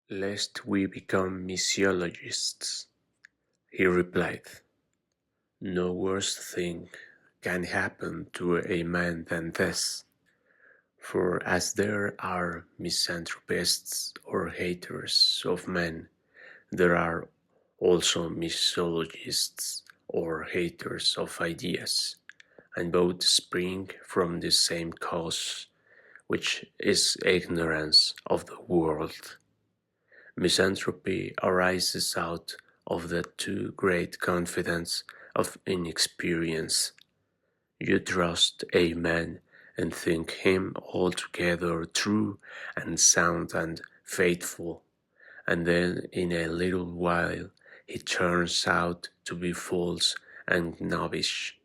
"Lest we become missiologists," he replied. "No worse thing can happen to a man than this, for as there are misanthropists or haters of men, there are also missiologists or haters of ideas, and both spring from the same cause, which is ignorance of the world. Misanthropy arises out of the too great confidence of inexperience. You trust a man and think him altogether true and sound and faithful, and then in a little while he turns out to be false and knobbish,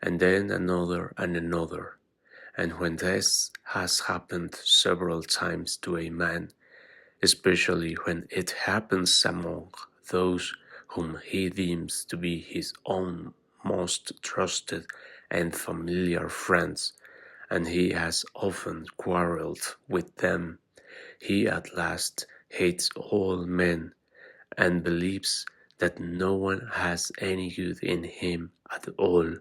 and then another and another, and when this has happened several times to a man, especially when it happens among those whom he deems to be his own most trusted and familiar friends, and he has often quarrelled with them, he at last hates all men, and believes that no one has any good in him at all.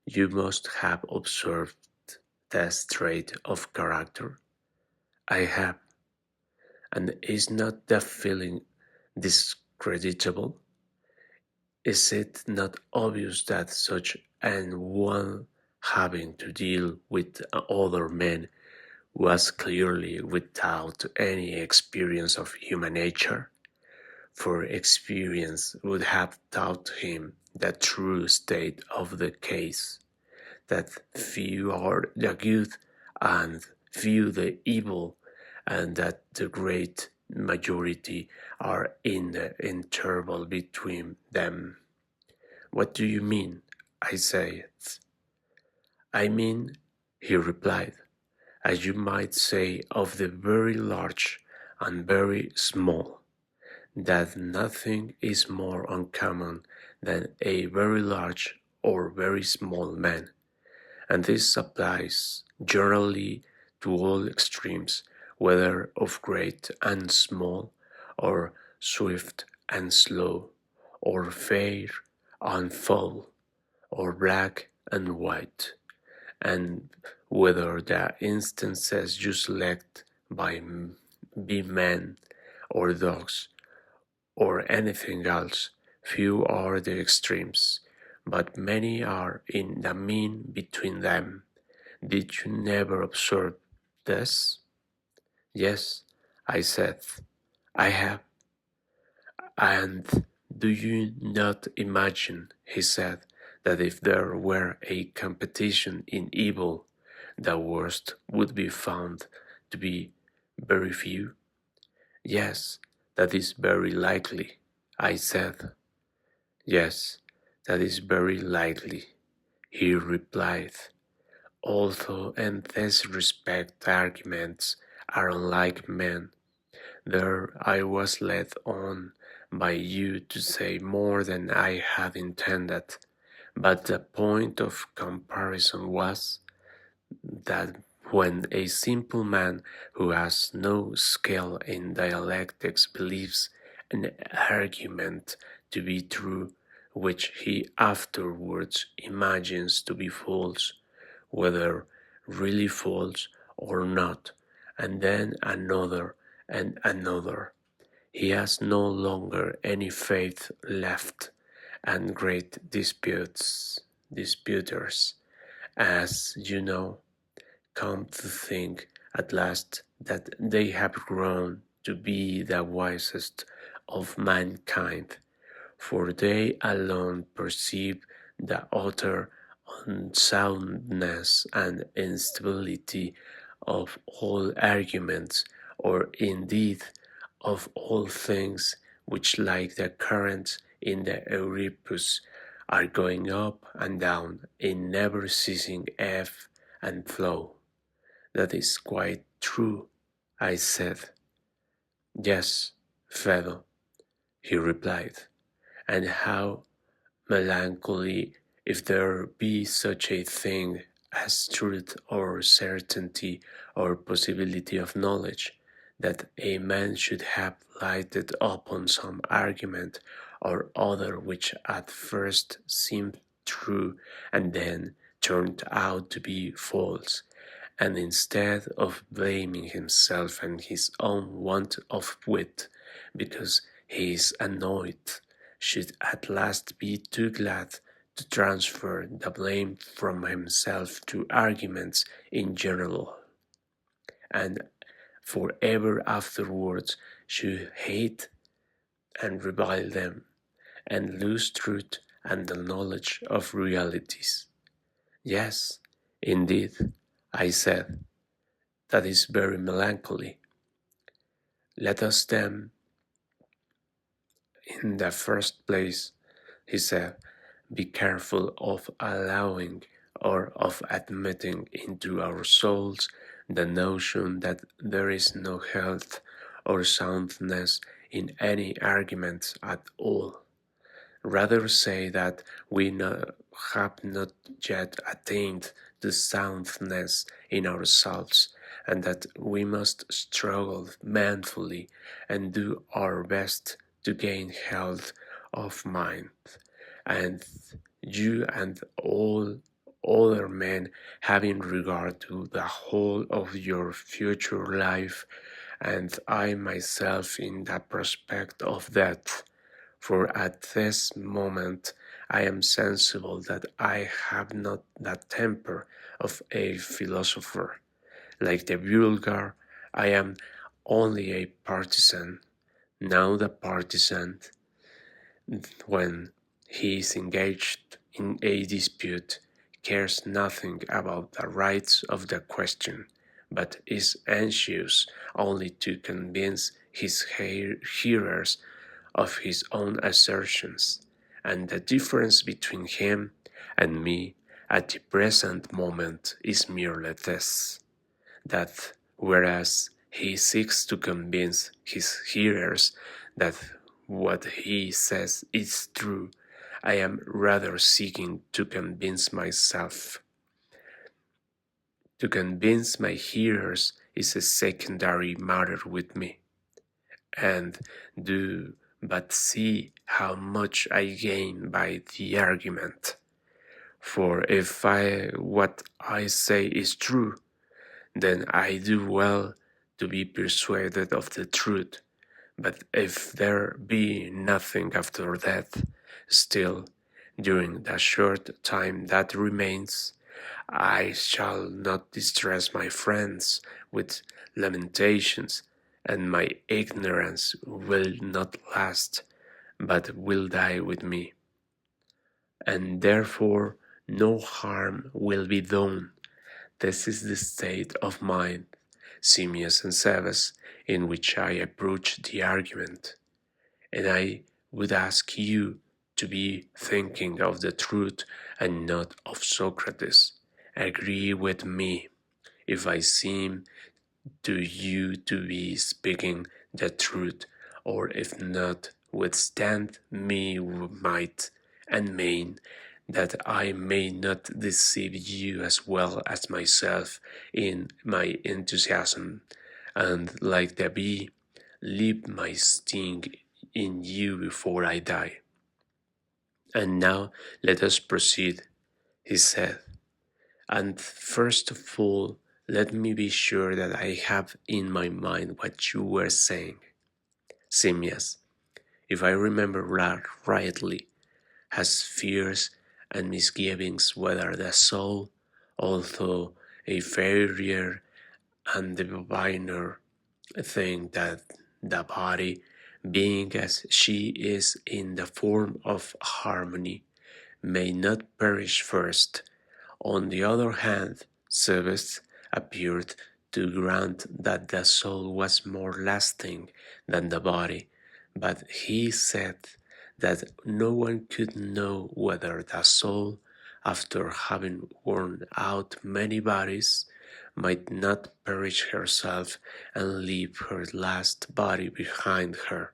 You must have observed this trait of character. I have. And is not that feeling discreditable? Is it not obvious that such an one having to deal with other men was clearly without any experience of human nature? For experience would have taught him the true state of the case, that few are the good and few the evil, and that the great majority are in the interval between them. What do you mean? I said. I mean, he replied, as you might say of the very large and very small, that nothing is more uncommon than a very large or very small man, and this applies generally to all extremes, whether of great and small, or swift and slow, or fair and foul, or black and white, and whether the instances you select be men or dogs or anything else. Few are the extremes, but many are in the mean between them. Did you never observe this? Yes, I said, I have. And do you not imagine, he said, that if there were a competition in evil, the worst would be found to be very few? Yes, that is very likely, I said. Yes, that is very likely, he replied, although in this respect arguments are unlike men. There I was led on by you to say more than I had intended, but the point of comparison was that when a simple man who has no skill in dialectics believes an argument to be true, which he afterwards imagines to be false, whether really false or not, and then another and another, he has no longer any faith left, and great disputers, as you know, come to think at last that they have grown to be the wisest of mankind, for they alone perceive the utter unsoundness and instability of all arguments, or indeed of all things which, like the currents in the Euripus, are going up and down in never ceasing ebb and flow. That is quite true, I said. Yes, Phaedo, he replied, and how melancholy if there be such a thing as truth or certainty or possibility of knowledge, that a man should have lighted upon some argument or other which at first seemed true and then turned out to be false, and instead of blaming himself and his own want of wit because he is annoyed, should at last be too glad to transfer the blame from himself to arguments in general, and forever afterwards should hate and revile them, and lose truth and the knowledge of realities. Yes, indeed, I said, that is very melancholy. Let us then, in the first place, he said, be careful of allowing or of admitting into our souls the notion that there is no health or soundness in any argument at all. Rather say that we have not yet attained to soundness in ourselves, and that we must struggle manfully and do our best to gain health of mind. And you and all other men having regard to the whole of your future life, and I myself in the prospect of death. For at this moment I am sensible that I have not the temper of a philosopher. Like the vulgar, I am only a partisan. Now the partisan, when he is engaged in a dispute, cares nothing about the rights of the question, but is anxious only to convince his hearers of his own assertions, and the difference between him and me at the present moment is merely this, that whereas he seeks to convince his hearers that what he says is true, I am rather seeking to convince myself. To convince my hearers is a secondary matter with me, and do but see how much I gain by the argument. For if what I say is true, then I do well to be persuaded of the truth. But if there be nothing after that, still, during the short time that remains, I shall not distress my friends with lamentations, and my ignorance will not last, but will die with me. And therefore no harm will be done. This is the state of mind, Simmias and Sebas, in which I approach the argument. And I would ask you to be thinking of the truth and not of Socrates. Agree with me if I seem to you to be speaking the truth, or if not, withstand me might and main, that I may not deceive you as well as myself in my enthusiasm, and like the bee, leave my sting in you before I die. And now let us proceed, he said. And first of all, let me be sure that I have in my mind what you were saying. Simmias, if I remember rightly, has fears and misgivings whether the soul, although a fairer and diviner thing than the body, being as she is in the form of harmony, may not perish first. On the other hand, Cebes appeared to grant that the soul was more lasting than the body, but he said that no one could know whether the soul, after having worn out many bodies, might not perish herself and leave her last body behind her,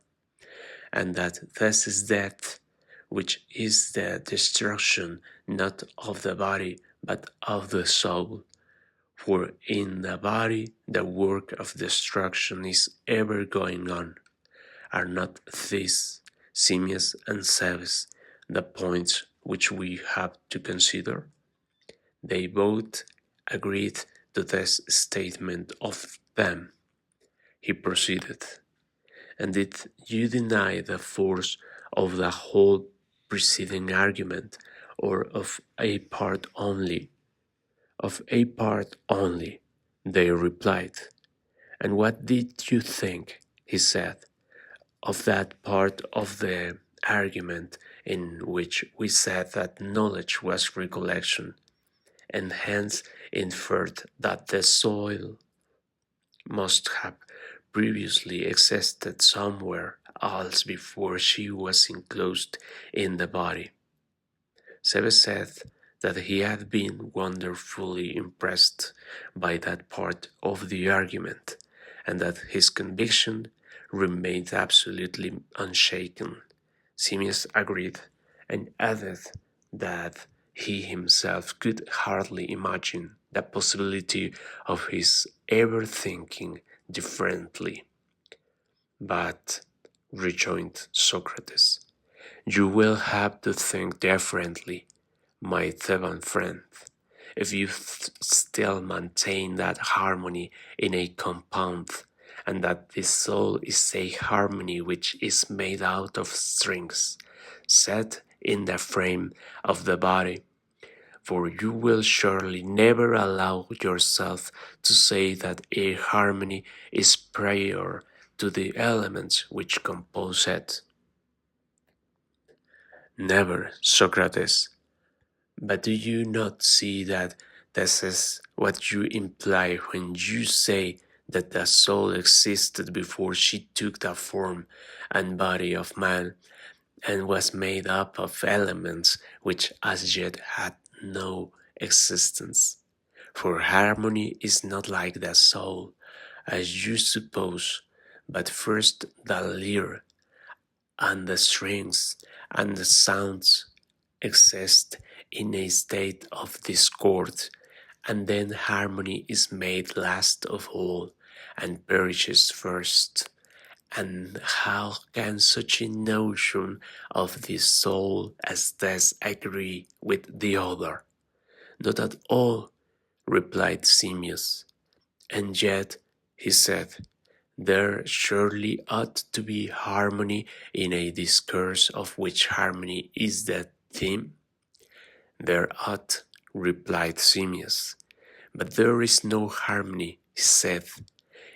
and that this is death, which is the destruction not of the body but of the soul, For in the body the work of destruction is ever going on. Are not these, Simmias and Cebes, the points which we have to consider? They both agreed to this statement of them. He proceeded, and did you deny the force of the whole preceding argument, or of a part only? Of a part only, they replied. And what did you think, he said, of that part of the argument in which we said that knowledge was recollection, and hence inferred that the soul must have previously existed somewhere else before she was enclosed in the body? Sebe said that he had been wonderfully impressed by that part of the argument, and that his conviction remained absolutely unshaken. Simmias agreed, and added that he himself could hardly imagine the possibility of his ever thinking differently. But, rejoined Socrates, you will have to think differently, my Theban friend, if you still maintain that harmony in a compound, and that the soul is a harmony which is made out of strings, set in the frame of the body. For you will surely never allow yourself to say that a harmony is prior to the elements which compose it. Never, Socrates. But do you not see that this is what you imply when you say that the soul existed before she took the form and body of man, and was made up of elements which as yet had no existence? For harmony is not like the soul, as you suppose, but first the lyre and the strings and the sounds exist in a state of discord, and then harmony is made last of all and perishes first. And how can such a notion of the soul as this agree with the other? Not at all, replied Simmias. And yet, he said, there surely ought to be harmony in a discourse of which harmony is the theme. There ought, replied Simmias, but there is no harmony, he said,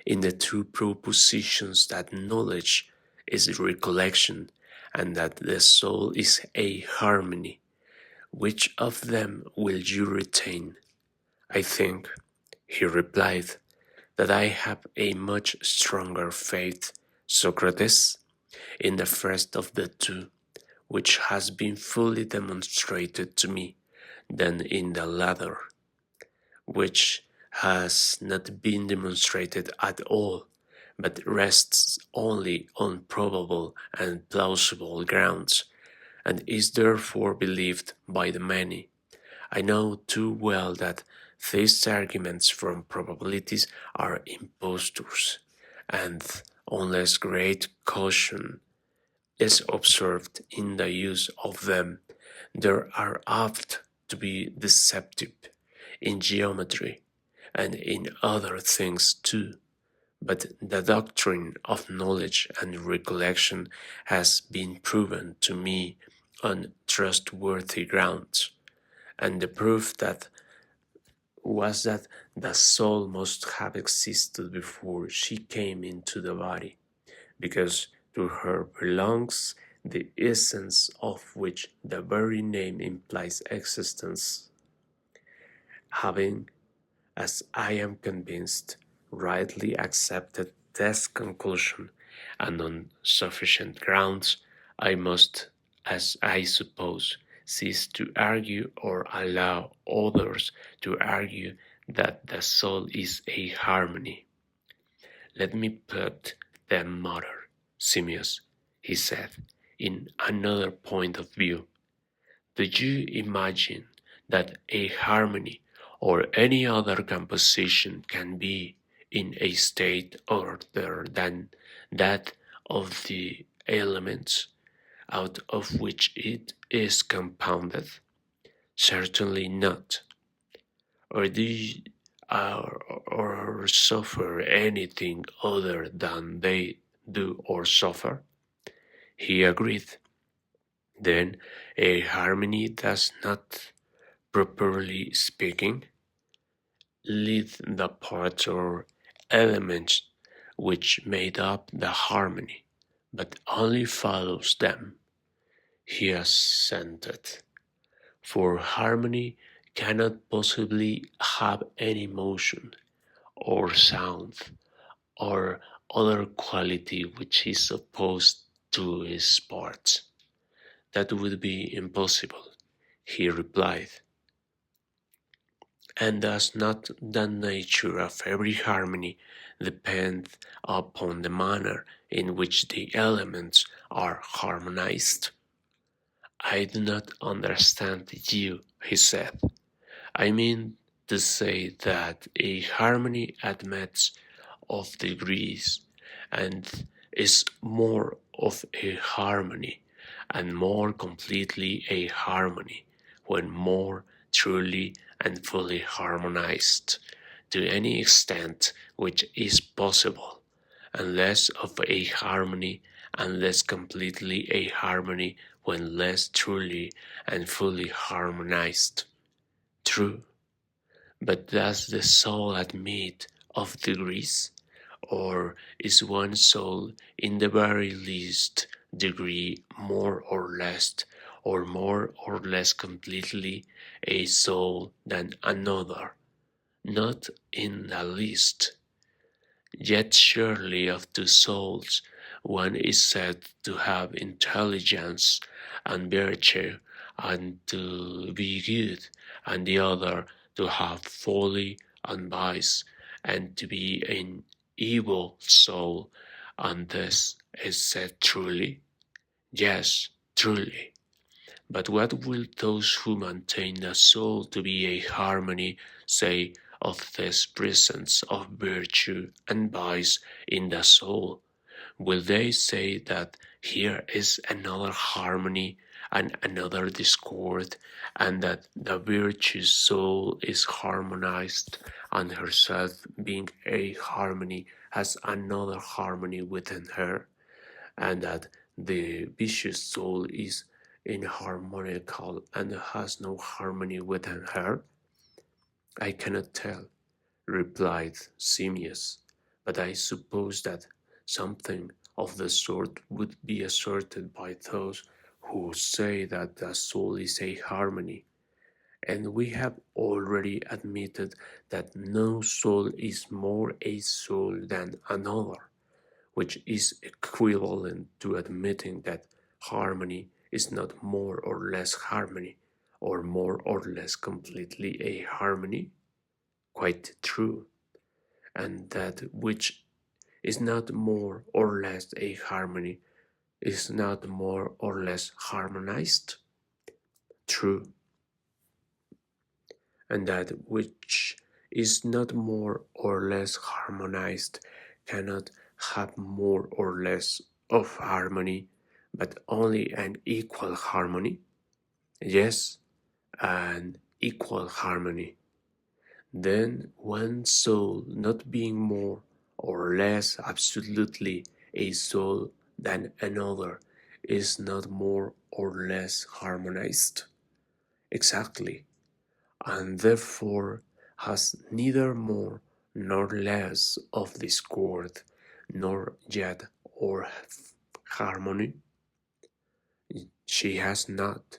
in the two propositions that knowledge is recollection, and that the soul is a harmony. Which of them will you retain? I think, he replied, that I have a much stronger faith, Socrates, in the first of the two, which has been fully demonstrated to me, than in the latter, which has not been demonstrated at all, but rests only on probable and plausible grounds, and is therefore believed by the many. I know too well that these arguments from probabilities are impostors, and unless great caution is observed in the use of them, they are apt to be deceptive in geometry and in other things too. But the doctrine of knowledge and recollection has been proven to me on trustworthy grounds, and the proof that was that the soul must have existed before she came into the body, because to her belongs the essence of which the very name implies existence. Having, as I am convinced, rightly accepted this conclusion, and on sufficient grounds, I must, as I suppose, cease to argue or allow others to argue that the soul is a harmony. Let me put the matter, Simmias, he said, in another point of view. Do you imagine that a harmony or any other composition can be in a state other than that of the elements out of which it is compounded? Certainly not. Or do you, or suffer anything other than they do or suffer? He agreed. Then a harmony does not, properly speaking, lead the parts or elements which made up the harmony, but only follows them. He assented. For harmony cannot possibly have any motion, or sound, or other quality which is opposed to its parts. That would be impossible, he replied. And does not the nature of every harmony depend upon the manner in which the elements are harmonized? I do not understand you, he said. I mean to say that a harmony admits of degrees and is more of a harmony and more completely a harmony when more truly and fully harmonized to any extent which is possible, and less of a harmony and less completely a harmony when less truly and fully harmonized. True, but does the soul admit of degrees? Or is one soul in the very least degree more or less completely a soul than another? Not in the least. Yet surely of two souls one is said to have intelligence and virtue and to be good, and the other to have folly and vice, and to be an evil soul, and this is said truly? Yes, truly. But what will those who maintain the soul to be a harmony say of this presence of virtue and vice in the soul? Will they say that here is another harmony and another discord, and that the virtuous soul is harmonized, and herself being a harmony has another harmony within her, and that the vicious soul is inharmonical and has no harmony within her? I cannot tell, replied Simmias, but I suppose that something of the sort would be asserted by those who say that the soul is a harmony, and we have already admitted that no soul is more a soul than another, which is equivalent to admitting that harmony is not more or less harmony, or more or less completely a harmony. Quite true. And that which is not more or less a harmony is not more or less harmonized? True. And that which is not more or less harmonized cannot have more or less of harmony, but only an equal harmony? Yes, an equal harmony. Then one soul not being more or less absolutely a soul than another is not more or less harmonized? Exactly, and therefore has neither more nor less of discord, nor yet or harmony? She has not,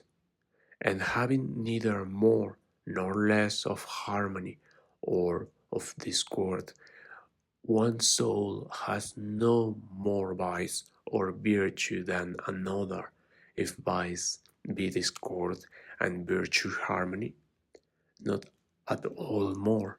and having neither more nor less of harmony or of discord, one soul has no more vice or virtue than another, if vice be discord and virtue harmony, not at all more.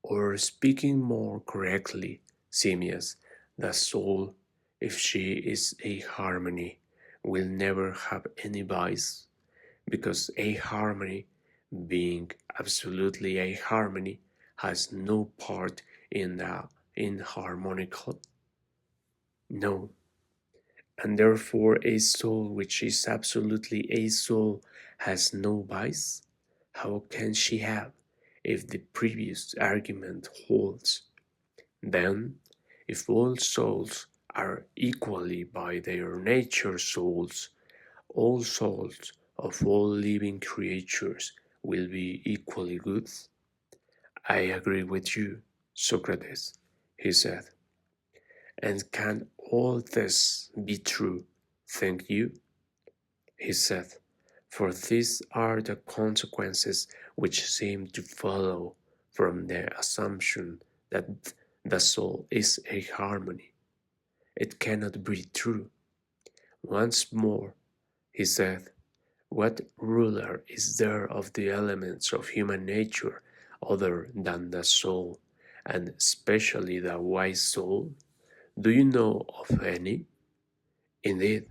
Or speaking more correctly, Simmias, the soul, if she is a harmony, will never have any vice, because a harmony being absolutely a harmony, has no part in the inharmonical? No, and therefore a soul which is absolutely a soul has no vice? How can she have, if the previous argument holds? Then, if all souls are equally by their nature souls, all souls of all living creatures will be equally good? I agree with you, Socrates, he said. And can all this be true, think you? He said, for these are the consequences which seem to follow from the assumption that the soul is a harmony. It cannot be true. Once more, he said, what ruler is there of the elements of human nature other than the soul, and especially the wise soul? Do you know of any? Indeed,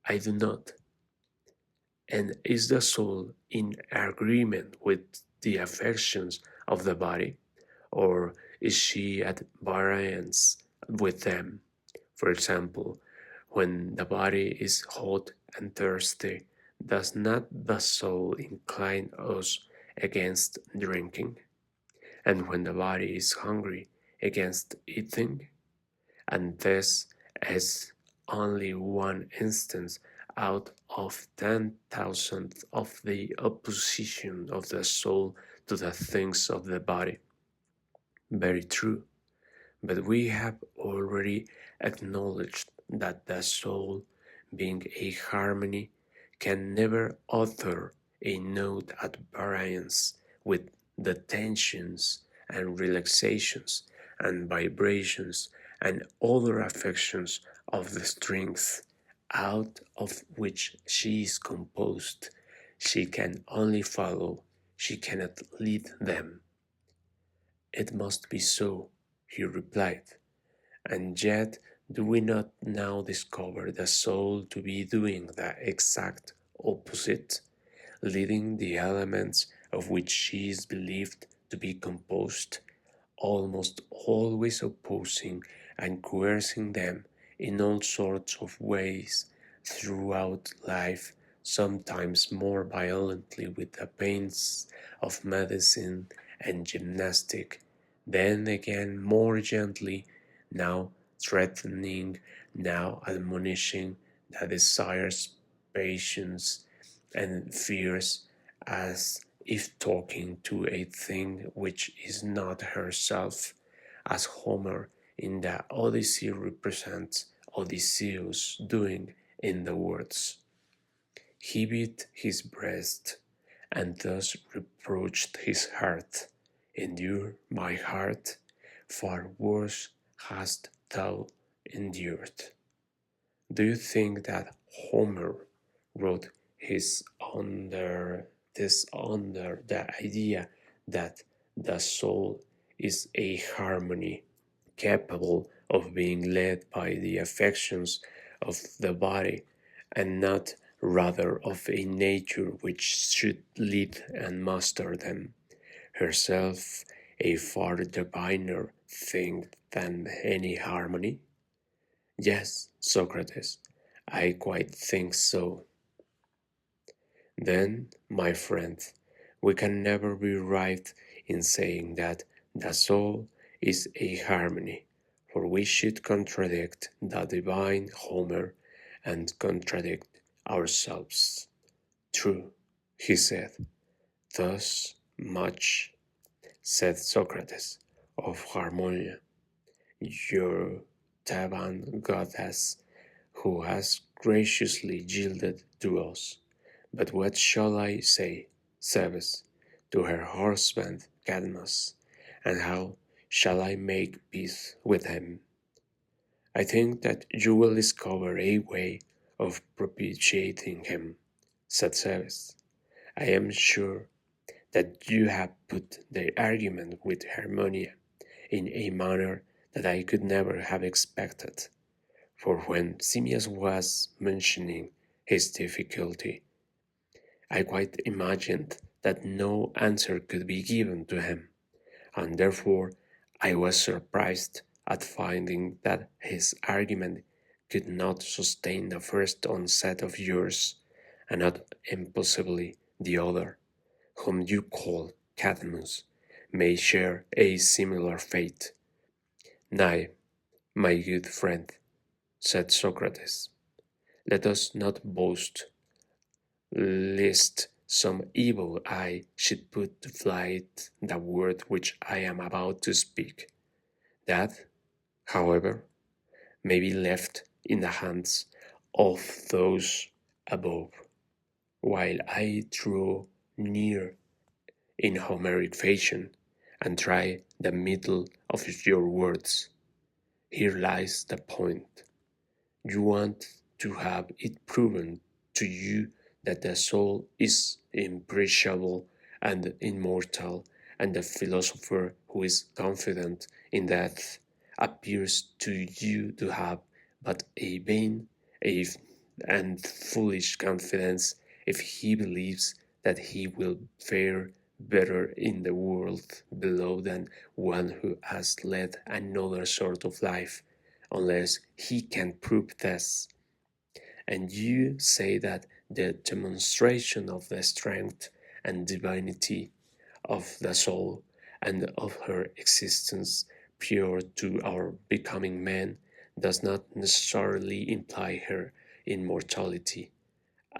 I do not. And is the soul in agreement with the affections of the body, or is she at variance with them? For example, when the body is hot and thirsty, does not the soul incline us against drinking? And when the body is hungry, against eating? And this is only one instance out of 10,000 of the opposition of the soul to the things of the body. Very true. But we have already acknowledged that the soul, being a harmony, can never utter a note at variance with the tensions and relaxations and vibrations and other affections of the strings out of which she is composed. She can only follow, she cannot lead them. It must be so, he replied. And yet, do we not now discover the soul to be doing the exact opposite, leading the elements of which she is believed to be composed, almost always opposing and coercing them in all sorts of ways throughout life, sometimes more violently with the pains of medicine and gymnastic, then again more gently, now threatening, now admonishing the desires, patience, and fears, as if talking to a thing which is not herself, as Homer in the Odyssey represents Odysseus doing in the words. He beat his breast, and thus reproached his heart. Endure, my heart, far worse hast thou endured. Do you think that Homer wrote his under the idea that the soul is a harmony capable of being led by the affections of the body, and not rather of a nature which should lead and master them, herself a far diviner thing than any harmony? Yes, Socrates, I quite think so. Then, my friend, we can never be right in saying that the soul is a harmony, for we should contradict the divine Homer and contradict ourselves. True, he said. Thus much, said Socrates, of Harmonia, your Theban goddess, who has graciously yielded to us. But what shall I say, Cebes, to her husband Cadmus, and how shall I make peace with him? I think that you will discover a way of propitiating him, said Cebes. I am sure that you have put the argument with Harmonia in a manner that I could never have expected, for when Simmias was mentioning his difficulty, I quite imagined that no answer could be given to him, and therefore I was surprised at finding that his argument could not sustain the first onset of yours, and not impossibly the other, whom you call Cadmus, may share a similar fate. Nay, my good friend, said Socrates, let us not boast, lest some evil eye should put to flight the word which I am about to speak. That, however, may be left in the hands of those above, while I draw near in Homeric fashion and try the middle of your words. Here lies the point. You want to have it proven to you that the soul is imperishable and immortal, and the philosopher who is confident in that appears to you to have but a vain and foolish confidence if he believes that he will fare better in the world below than one who has led another sort of life, unless he can prove this. And you say that the demonstration of the strength and divinity of the soul and of her existence prior to our becoming man does not necessarily imply her immortality.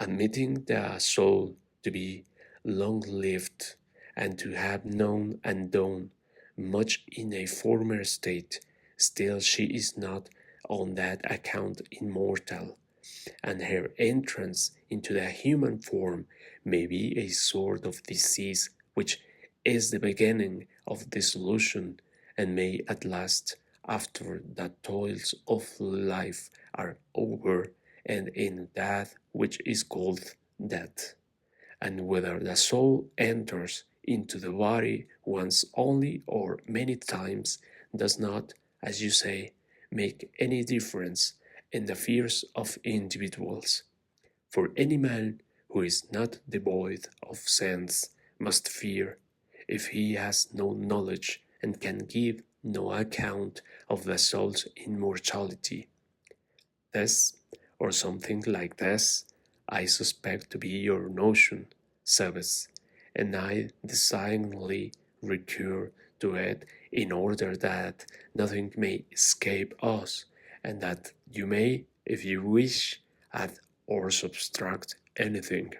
Admitting the soul to be long-lived and to have known and done much in a former state, still she is not on that account immortal, and her entrance into the human form may be a sort of disease which is the beginning of dissolution, and may at last, after the toils of life are over, end in that which is called death. And whether the soul enters into the body once only or many times does not, as you say, make any difference in the fears of individuals. For any man who is not devoid of sense must fear, if he has no knowledge and can give no account of the soul's immortality. This, or something like this, I suspect to be your notion, Cebes, and I designedly recur to it in order that nothing may escape us, and that you may, if you wish, add or subtract anything.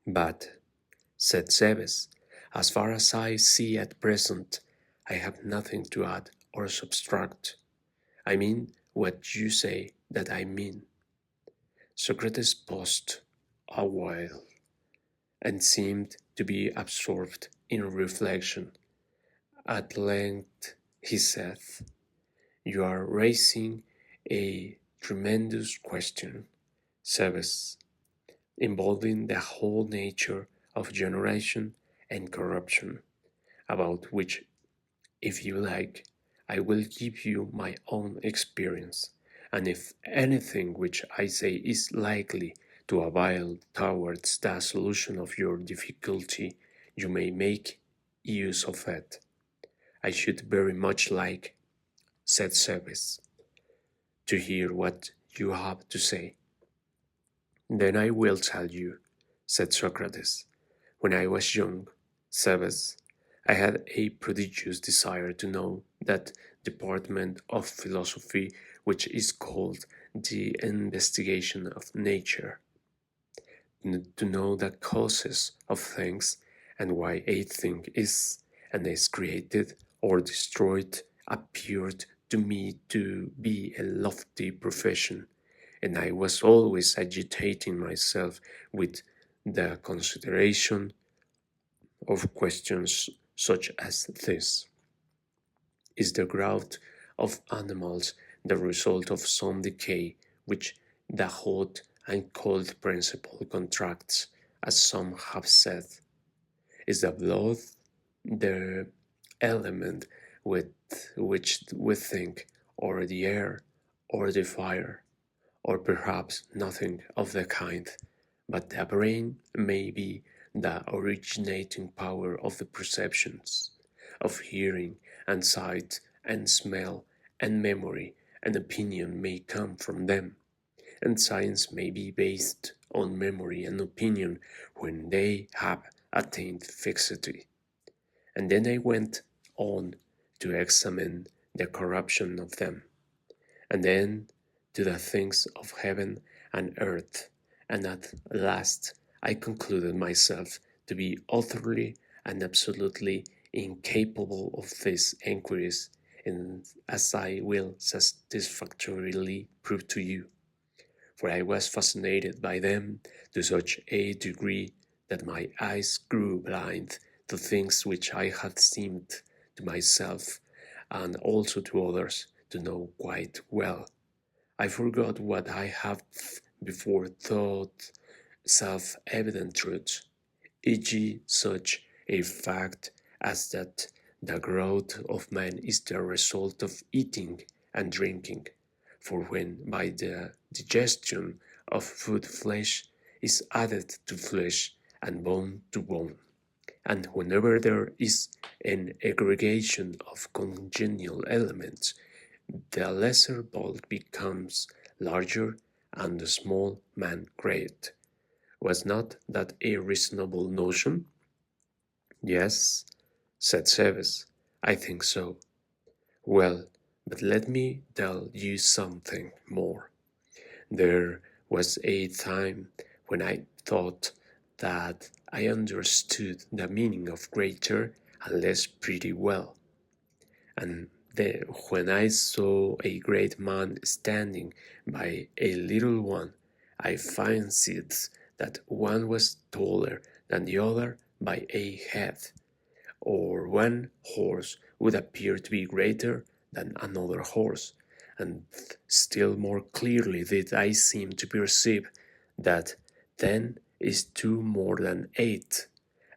But, said Cebes, as far as I see at present, I have nothing to add or subtract. I mean what you say that I mean. Socrates paused a while and seemed to be absorbed in reflection. At length he said, you are raising a tremendous question, Cebes, involving the whole nature of generation and corruption, about which, if you like, I will give you my own experience, and if anything which I say is likely to avail towards the solution of your difficulty, you may make use of it. I should very much like, said Cebes, to hear what you have to say. Then I will tell you, said Socrates. When I was young, Cebes, I had a prodigious desire to know that department of philosophy which is called the investigation of nature, to know the causes of things and why a thing is and is created or destroyed appeared to me to be a lofty profession, and I was always agitating myself with the consideration of questions such as this. Is the growth of animals the result of some decay which the hot and cold principle contracts, as some have said? Is the blood the element with which we think, or the air, or the fire, or perhaps nothing of the kind, but the brain may be the originating power of the perceptions, of hearing and sight and smell and memory and opinion may come from them, and science may be based on memory and opinion when they have attained fixity. And then I went on to examine the corruption of them, and then to the things of heaven and earth, and at last I concluded myself to be utterly and absolutely incapable of these enquiries, and as I will satisfactorily prove to you, for I was fascinated by them to such a degree that my eyes grew blind to things which I had seemed to myself and also to others to know quite well. I forgot what I have before thought self-evident truths, e.g., such a fact as that the growth of man is the result of eating and drinking, for when by the digestion of food flesh is added to flesh and bone to bone, and whenever there is an aggregation of congenial elements, the lesser bulk becomes larger and the small man great. Was not that a reasonable notion? Yes, said Seves, I think so. Well, but let me tell you something more. There was a time when I thought that I understood the meaning of greater and less pretty well, and when I saw a great man standing by a little one, I fancied that one was taller than the other by a head, or one horse would appear to be greater than another horse, and still more clearly did I seem to perceive that 10 is 2 more than 8,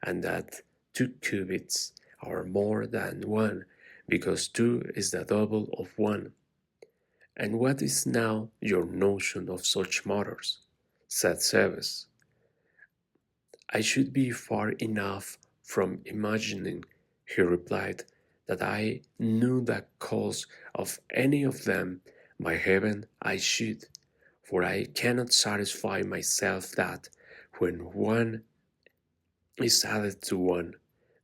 and that 2 cubits are more than 1, because 2 is the double of 1. And what is now your notion of such matters? Said Seves. I should be far enough from imagining, he replied, that I knew the cause of any of them. By heaven, I should, for I cannot satisfy myself that, when one is added to one,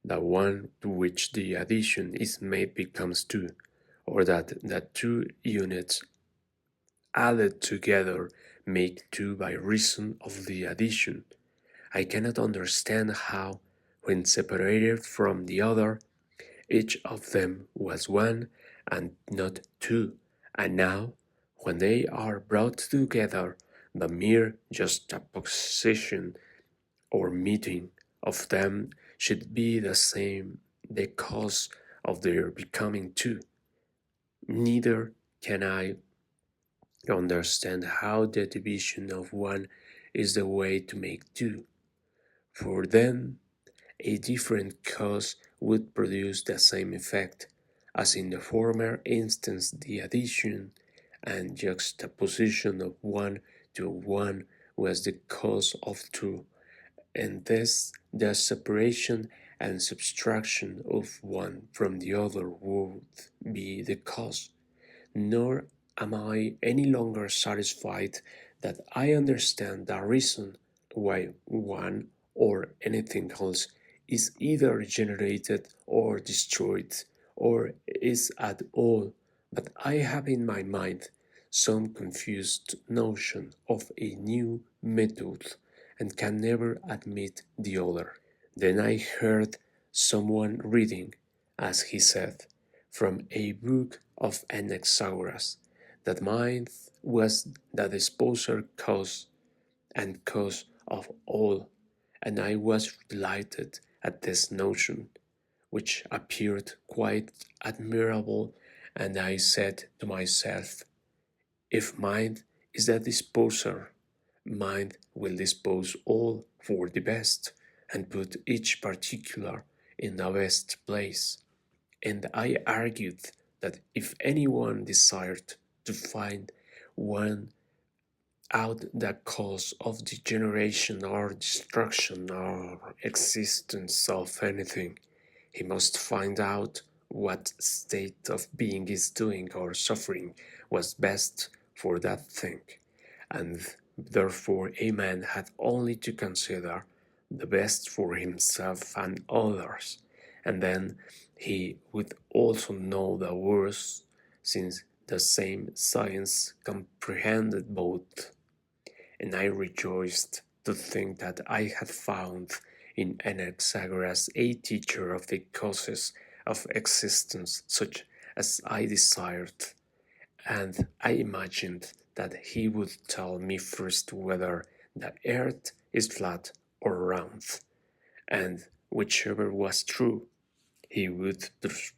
the one to which the addition is made becomes two, or that the two units added together make two by reason of the addition. I cannot understand how, when separated from the other, each of them was one and not two, and now, when they are brought together, the mere juxtaposition or meeting of them should be the same, the cause of their becoming two. Neither can I understand how the division of one is the way to make two, for then a different cause would produce the same effect, as in the former instance the addition and juxtaposition of one to one was the cause of two, and thus the separation and subtraction of one from the other would be the cause. Nor am I any longer satisfied that I understand the reason why one or anything else is either generated or destroyed, or is at all, but I have in my mind some confused notion of a new method and can never admit the other. Then I heard someone reading, as he said, from a book of Anaxagoras, that mind was the disposer cause and cause of all, and I was delighted at this notion, which appeared quite admirable, and I said to myself, if mind is the disposer, mind will dispose all for the best, and put each particular in the best place. And I argued that if anyone desired to find one out the cause of degeneration or destruction or existence of anything. He must find out what state of being is doing or suffering was best for that thing, and therefore a man had only to consider the best for himself and others, and then he would also know the worst, since the same science comprehended both. And I rejoiced to think that I had found in Anaxagoras a teacher of the causes of existence such as I desired, and I imagined that he would tell me first whether the earth is flat or round, and whichever was true, he would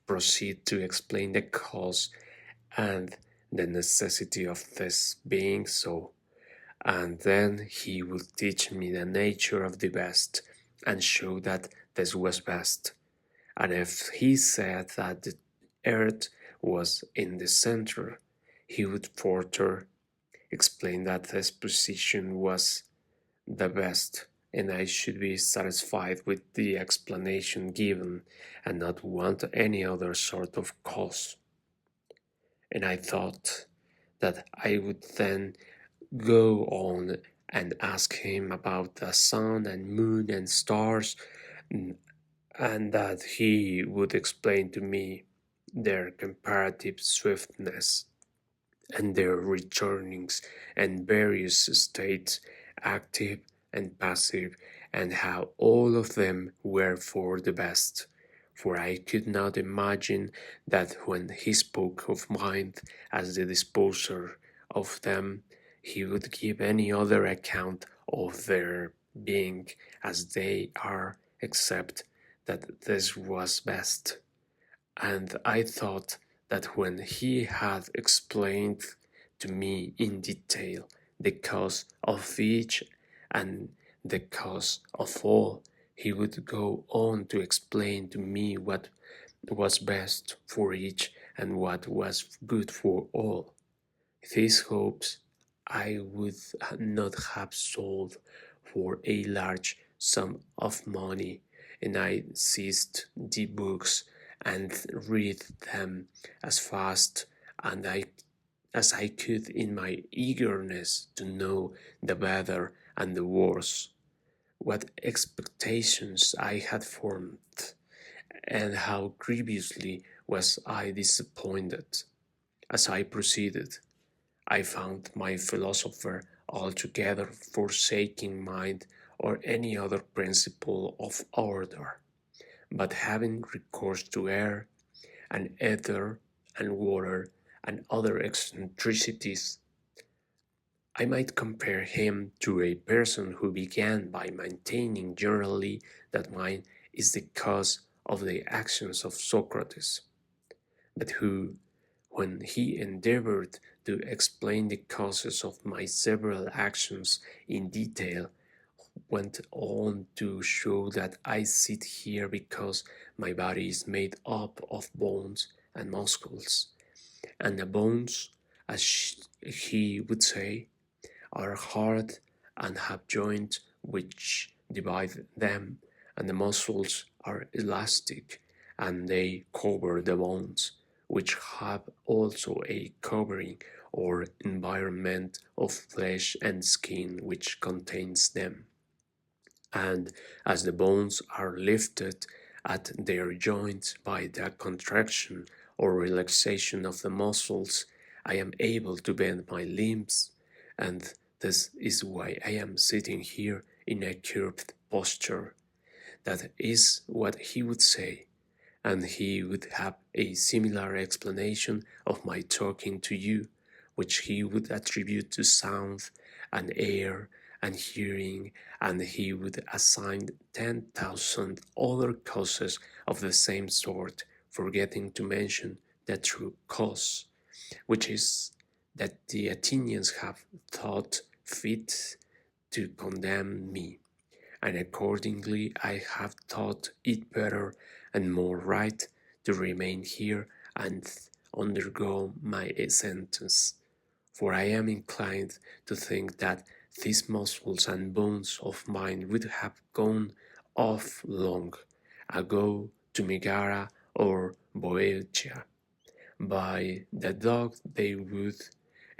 proceed to explain the cause and the necessity of this being so, and then he would teach me the nature of the best and show that this was best. And if he said that the earth was in the center, he would further explain that this position was the best, and I should be satisfied with the explanation given and not want any other sort of cause. And I thought that I would then go on and ask him about the sun and moon and stars, and that he would explain to me their comparative swiftness and their returnings and various states, active and passive, and how all of them were for the best. For I could not imagine that when he spoke of mind as the disposer of them, he would give any other account of their being as they are, except that this was best. And I thought that when he had explained to me in detail the cause of each and the cause of all, he would go on to explain to me what was best for each and what was good for all. These hopes I would not have sold for a large sum of money, and I seized the books and read them as fast and as I could in my eagerness to know the better and the worse, what expectations I had formed, and how grievously was I disappointed. As I proceeded, I found my philosopher altogether forsaking mind or any other principle of order, but having recourse to air and ether and water and other eccentricities. I might compare him to a person who began by maintaining generally that mind is the cause of the actions of Socrates, but who, when he endeavored to explain the causes of my several actions in detail, went on to show that I sit here because my body is made up of bones and muscles, and the bones, as he would say, are hard and have joints which divide them, and the muscles are elastic and they cover the bones, which have also a covering or environment of flesh and skin which contains them. And as the bones are lifted at their joints by the contraction or relaxation of the muscles, I am able to bend my limbs, and this is why I am sitting here in a curved posture. That is what he would say, and he would have a similar explanation of my talking to you, which he would attribute to sound and air and hearing, and he would assign 10,000 other causes of the same sort, forgetting to mention the true cause, which is that the Athenians have thought fit to condemn me, and accordingly I have thought it better and more right to remain here and undergo my sentence. for I am inclined to think that these muscles and bones of mine would have gone off long ago to Megara or Boeotia. By the dog they would,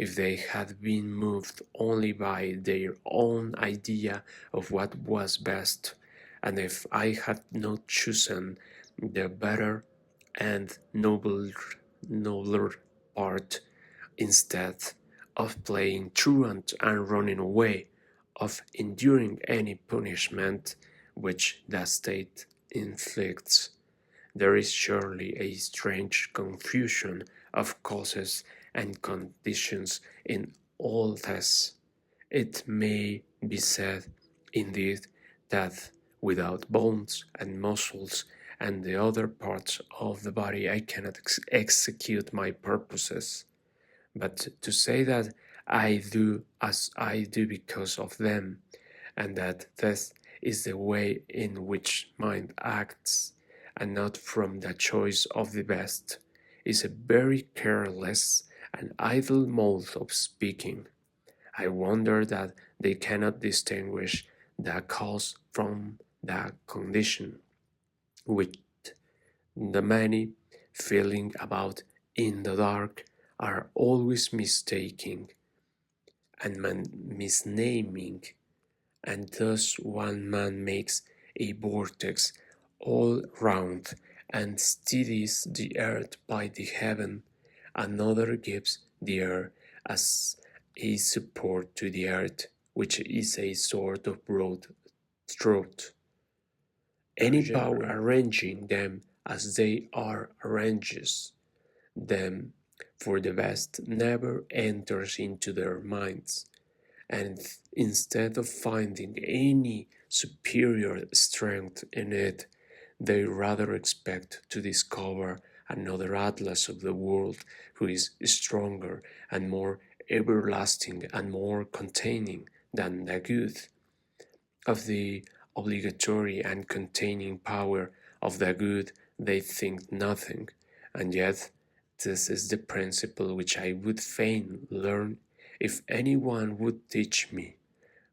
if they had been moved only by their own idea of what was best, and if I had not chosen the better and nobler part, instead of playing truant and running away, of enduring any punishment which the state inflicts. There is surely a strange confusion of causes and conditions in all this. It may be said, indeed, that without bones and muscles and the other parts of the body I cannot execute my purposes. But to say that I do as I do because of them, and that this is the way in which mind acts, and not from the choice of the best, is a very careless and idle mode of speaking. I wonder that they cannot distinguish the cause from the condition, which the many, feeling about in the dark, are always mistaking and misnaming, and thus one man makes a vortex all round and steadies the earth by the heaven, another gives the air as a support to the earth, which is a sort of broad throat. Any power arranging them as they are arranges them for the best never enters into their minds, and instead of finding any superior strength in it, they rather expect to discover another Atlas of the world who is stronger and more everlasting and more containing than the good. Of the obligatory and containing power of the good they think nothing, and yet this is the principle which I would fain learn if any one would teach me.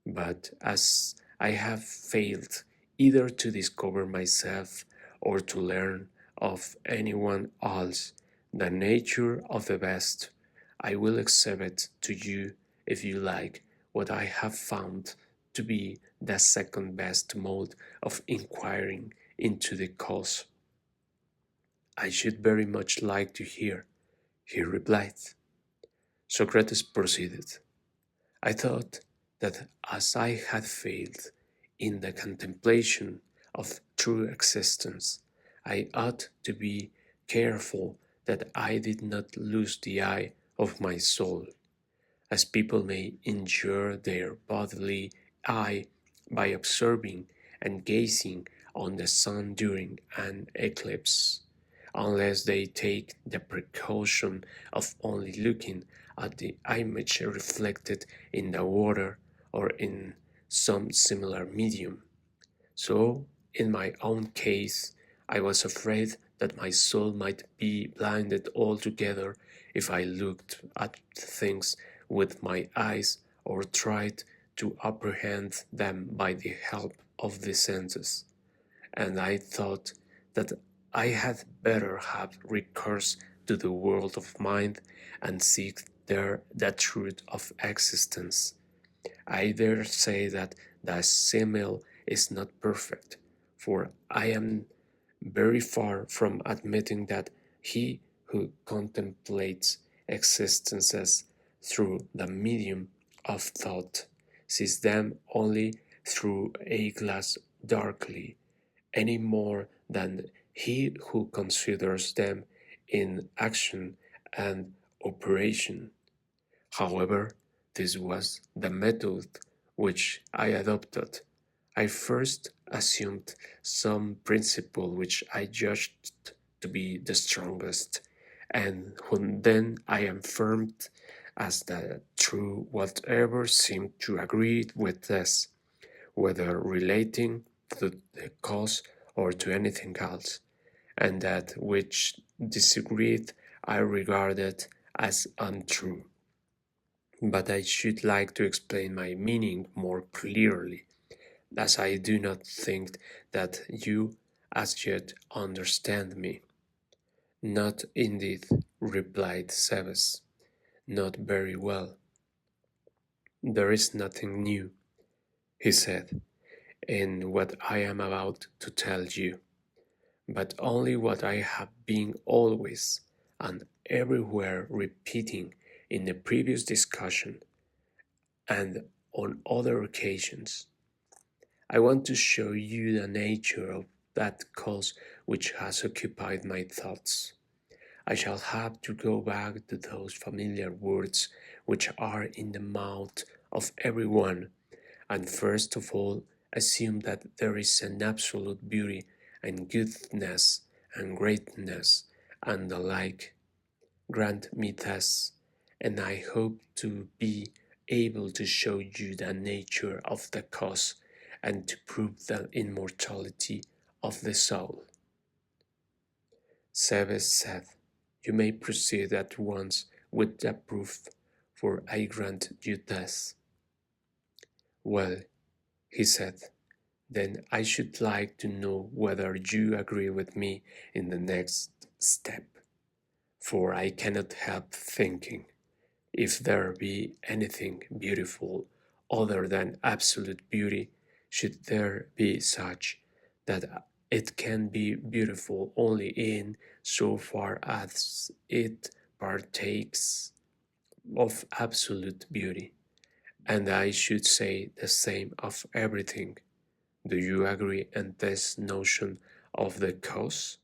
But as I have failed either to discover myself or to learn of any one else the nature of the best, I will exhibit to you, if you like, what I have found to be the second best mode of inquiring into the cause. I should very much like to hear, he replied. Socrates proceeded. I thought that as I had failed in the contemplation of true existence, I ought to be careful that I did not lose the eye of my soul, as people may injure their bodily eye by observing and gazing on the sun during an eclipse, unless they take the precaution of only looking at the image reflected in the water or in some similar medium. So, in my own case, I was afraid that my soul might be blinded altogether if I looked at things with my eyes or tried to apprehend them by the help of the senses, and I thought that I had better have recourse to the world of mind and seek there the truth of existence. I dare say that the simile is not perfect, for I am very far from admitting that he who contemplates existences through the medium of thought sees them only through a glass darkly, any more than he who considers them in action and operation. However, this was the method which I adopted. I first assumed some principle which I judged to be the strongest, and whom then I affirmed as the true whatever seemed to agree with this, whether relating to the cause or to anything else, and that which disagreed I regarded as untrue. but I should like to explain my meaning more clearly, as I do not think that you as yet understand me. Not indeed, replied Sebes, not very well. There is nothing new, he said, in what I am about to tell you, but only what I have been always and everywhere repeating in the previous discussion and on other occasions. I want to show you the nature of that cause which has occupied my thoughts. I shall have to go back to those familiar words which are in the mouth of every one, and first of all assume that there is an absolute beauty and goodness and greatness and the like. Grant me this, and I hope to be able to show you the nature of the cause and to prove the immortality of the soul. Sebes said, you may proceed at once with the proof, for I grant you this. Well, he said, then I should like to know whether you agree with me in the next step, for I cannot help thinking, if there be anything beautiful other than absolute beauty, should there be such, that it can be beautiful only in so far as it partakes of absolute beauty, and I should say the same of everything. Do you agree in this notion of the cause?